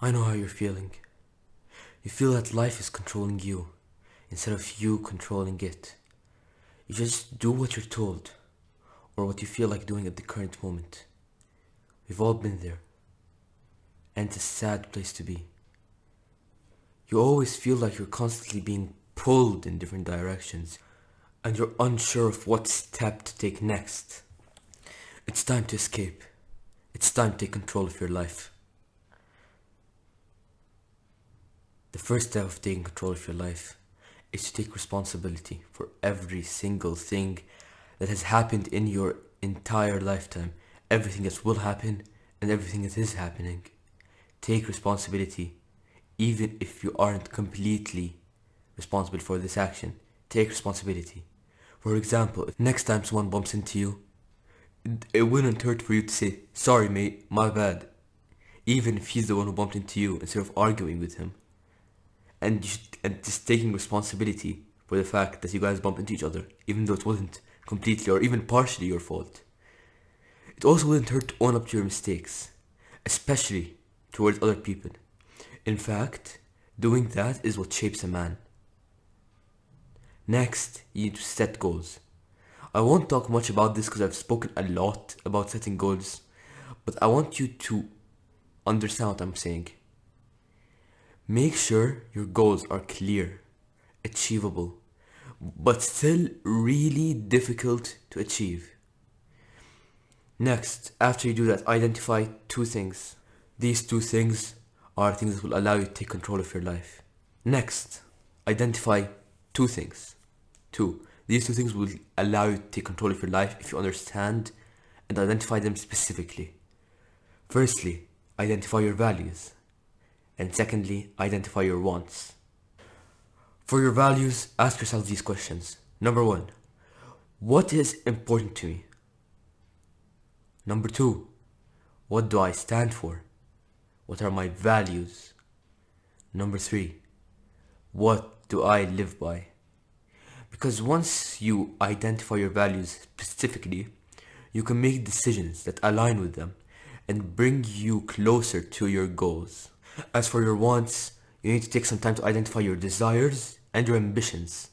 I know how you're feeling. You feel that life is controlling you instead of you controlling it. You just do what you're told or what you feel like doing at the current moment. We've all been there, and it's a sad place to be. You always feel like you're constantly being pulled in different directions and you're unsure of what step to take next. It's time to escape. It's time to take control of your life. The first step of taking control of your life is to take responsibility for every single thing that has happened in your entire lifetime, everything that will happen and everything that is happening. Take responsibility, even if you aren't completely responsible for this action. Take responsibility. For example, if next time someone bumps into you, it wouldn't hurt for you to say, "Sorry mate, my bad," even if he's the one who bumped into you, instead of arguing with him. And just taking responsibility for the fact that you guys bumped into each other, even though it wasn't completely or even partially your fault. It also wouldn't hurt to own up to your mistakes, especially towards other people. In fact, doing that is what shapes a man. Next, you need to set goals. I won't talk much about this because I've spoken a lot about setting goals, but I want you to understand what I'm saying. Make sure your goals are clear, achievable, but still really difficult to achieve. Next, after you do that, identify two things. These two things are things that will allow you to take control of your life. Next, identify two things. These two things will allow you to take control of your life if you understand and identify them specifically. Firstly, identify your values. And secondly, identify your wants. For your values, ask yourself these questions. Number 1, what is important to me? Number 2, what do I stand for? What are my values? Number 3, what do I live by? Because once you identify your values specifically, you can make decisions that align with them and bring you closer to your goals. As for your wants, you need to take some time to identify your desires and your ambitions.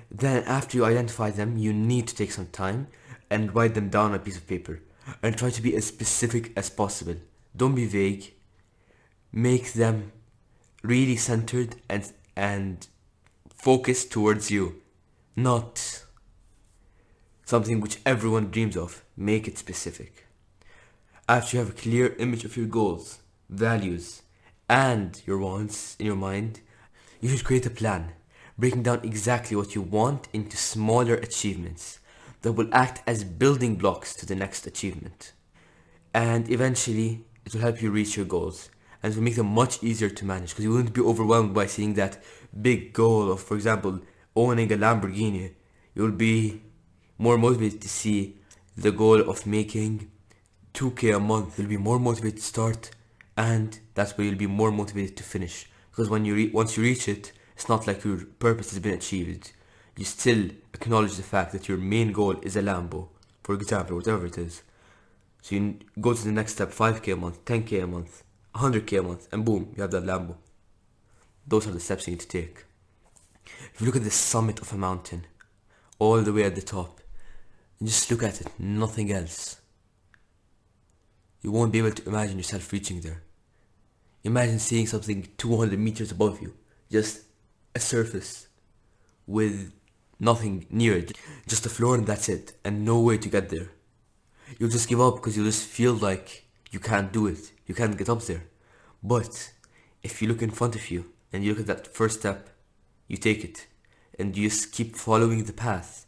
Then after you identify them, you need to take some time and write them down on a piece of paper and try to be as specific as possible. Don't be vague. Make them really centered and focused towards you, not something which everyone dreams of. Make it specific. After you have a clear image of your goals, values, and your wants in your mind, you should create a plan, breaking down exactly what you want into smaller achievements that will act as building blocks to the next achievement. And eventually, it will help you reach your goals, and it will make them much easier to manage because you wouldn't be overwhelmed by seeing that big goal of, for example, owning a Lamborghini. You'll be more motivated to see the goal of making 2k a month. You'll be more motivated to start, and that's where you'll be more motivated to finish. Because when once you reach it, it's not like your purpose has been achieved. You still acknowledge the fact that your main goal is a Lambo, for example, whatever it is. So you go to the next step, 5k a month, 10k a month, 100k a month, and boom, you have that Lambo. Those are the steps you need to take. If you look at the summit of a mountain, all the way at the top, and just look at it, nothing else, you won't be able to imagine yourself reaching there. Imagine seeing something 200 meters above you, just a surface with nothing near it, just a floor and that's it, and no way to get there. You'll just give up because you'll just feel like you can't do it, you can't get up there. But if you look in front of you and you look at that first step, you take it and you just keep following the path.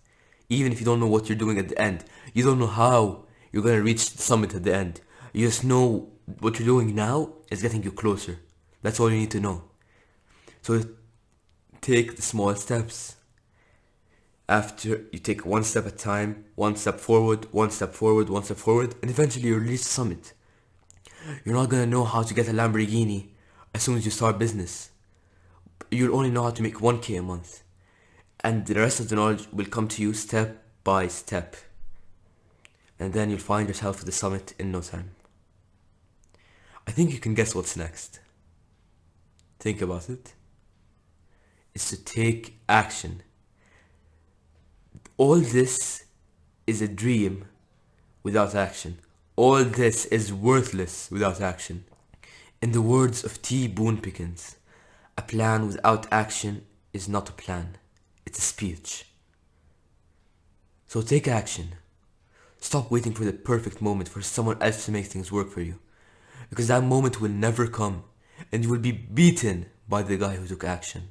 Even if you don't know what you're doing at the end, you don't know how you're gonna reach the summit at the end. You just know what you're doing now is getting you closer. That's all you need to know. So take the small steps. After you take one step at a time, one step forward, one step forward, one step forward, and eventually you'll reach the summit. You're not gonna know how to get a Lamborghini as soon as you start business. You'll only know how to make 1k a month. And the rest of the knowledge will come to you step by step. And then you'll find yourself at the summit in no time. I think you can guess what's next. Think about it. It's to take action. All this is a dream without action. All this is worthless without action. In the words of T. Boone Pickens, a plan without action is not a plan. It's a speech. So take action. Stop waiting for the perfect moment for someone else to make things work for you. Because that moment will never come, and you will be beaten by the guy who took action.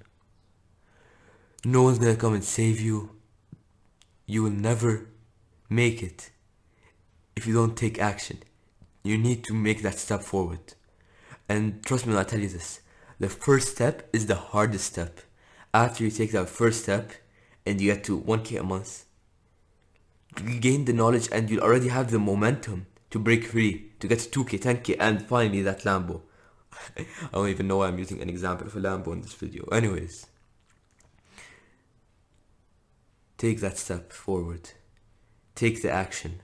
No one's gonna come and save you. You will never make it if you don't take action. You need to make that step forward. And trust me when I tell you this, the first step is the hardest step. After you take that first step and you get to 1K a month, you gain the knowledge and you'll already have the momentum to break free, to get to 2K, 10K, and finally that Lambo. I don't even know why I'm using an example of a Lambo in this video. Anyways, take that step forward. Take the action.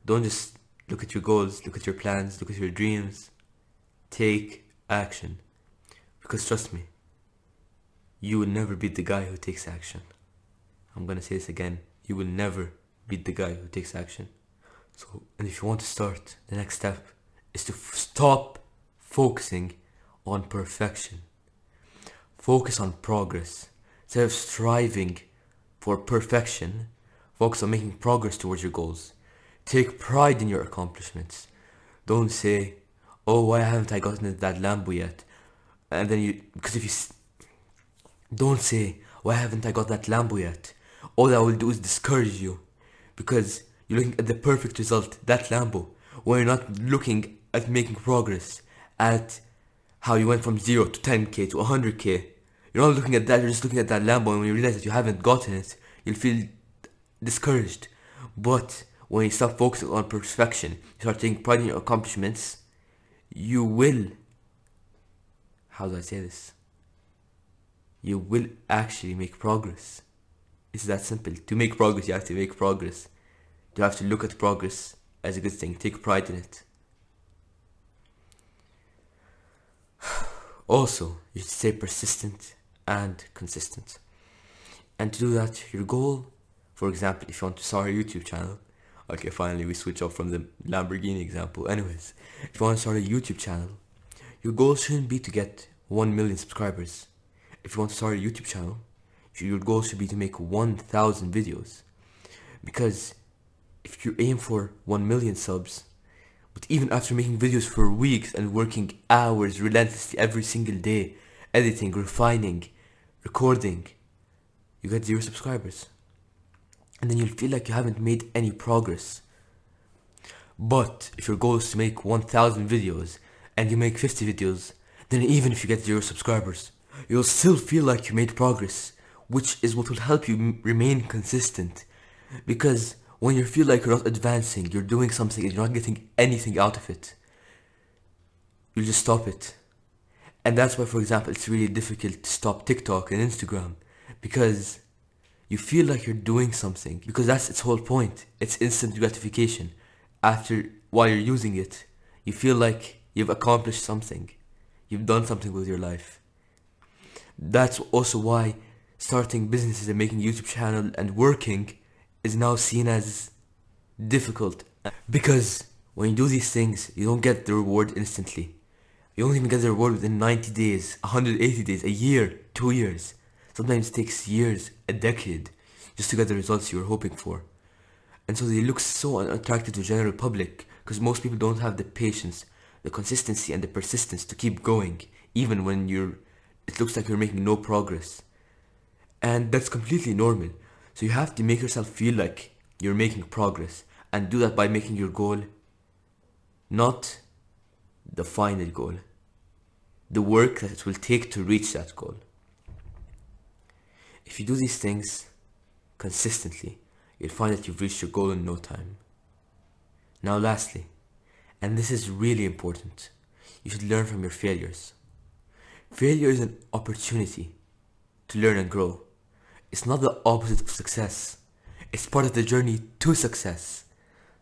Don't just look at your goals, look at your plans, look at your dreams. Take action. Because trust me, you will never beat the guy who takes action. I'm gonna say this again. You will never beat the guy who takes action. So, and if you want to start, the next step is to stop focusing on perfection. Focus on progress. Instead of striving for perfection, focus on making progress towards your goals. Take pride in your accomplishments. Don't say, oh, why haven't I gotten that Lambo yet? And then don't say, why haven't I got that Lambo yet? All that will do is discourage you. Because you're looking at the perfect result, that Lambo, when you're not looking at making progress, at how you went from 0 to 10K to 100K. You're not looking at that, you're just looking at that Lambo, and when you realize that you haven't gotten it, you'll feel discouraged. But when you stop focusing on perfection, you start taking pride in your accomplishments, you will, how do I say this? You will actually make progress. It's that simple. To make progress, you have to make progress. You have to look at progress as a good thing. Take pride in it. Also, you should stay persistent and consistent. And to do that, your goal, for example, if you want to start a YouTube channel, okay, finally we switch up from the Lamborghini example. Anyways, if you want to start a YouTube channel, your goal shouldn't be to get 1 million subscribers. If you want to start a YouTube channel, your goal should be to make 1,000 videos. Because if you aim for 1 million subs, but even after making videos for weeks and working hours relentlessly every single day, editing, refining, recording, you get 0 subscribers. And then you'll feel like you haven't made any progress. But if your goal is to make 1,000 videos and you make 50 videos, then even if you get 0 subscribers, you'll still feel like you made progress, which is what will help you remain consistent. Because when you feel like you're not advancing, you're doing something and you're not getting anything out of it, you'll just stop it. And that's why, for example, it's really difficult to stop TikTok and Instagram, because you feel like you're doing something, because that's its whole point. It's instant gratification. While you're using it, you feel like you've accomplished something. You've done something with your life. That's also why starting businesses and making YouTube channel and working is now seen as difficult. Because when you do these things, you don't get the reward instantly. You don't even get the reward within 90 days, 180 days, a year, 2 years. Sometimes it takes years, a decade, just to get the results you were hoping for. And so they look so unattractive to the general public, because most people don't have the patience, the consistency and the persistence to keep going, even when it looks like you're making no progress. And that's completely normal. So you have to make yourself feel like you're making progress, and do that by making your goal not the final goal, the work that it will take to reach that goal. If you do these things consistently, you'll find that you've reached your goal in no time. Now lastly, and this is really important, you should learn from your failures. Failure is an opportunity to learn and grow. It's not the opposite of success. It's part of the journey to success.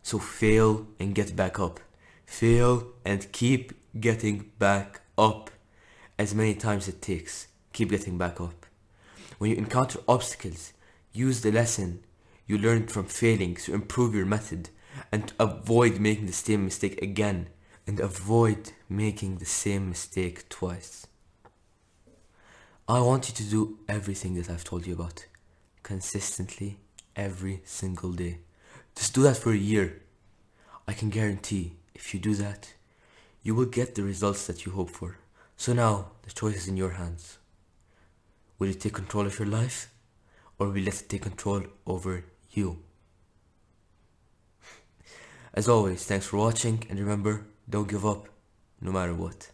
So fail and get back up. Fail and keep getting back up. As many times it takes, keep getting back up. When you encounter obstacles, use the lesson you learned from failing to improve your method and avoid making the same mistake again, and avoid making the same mistake twice. I want you to do everything that I've told you about consistently every single day. Just do that for a year. I can guarantee if you do that, you will get the results that you hope for. So now, the choice is in your hands. Will you take control of your life, or will you let it take control over you? As always, thanks for watching, and remember, don't give up, no matter what.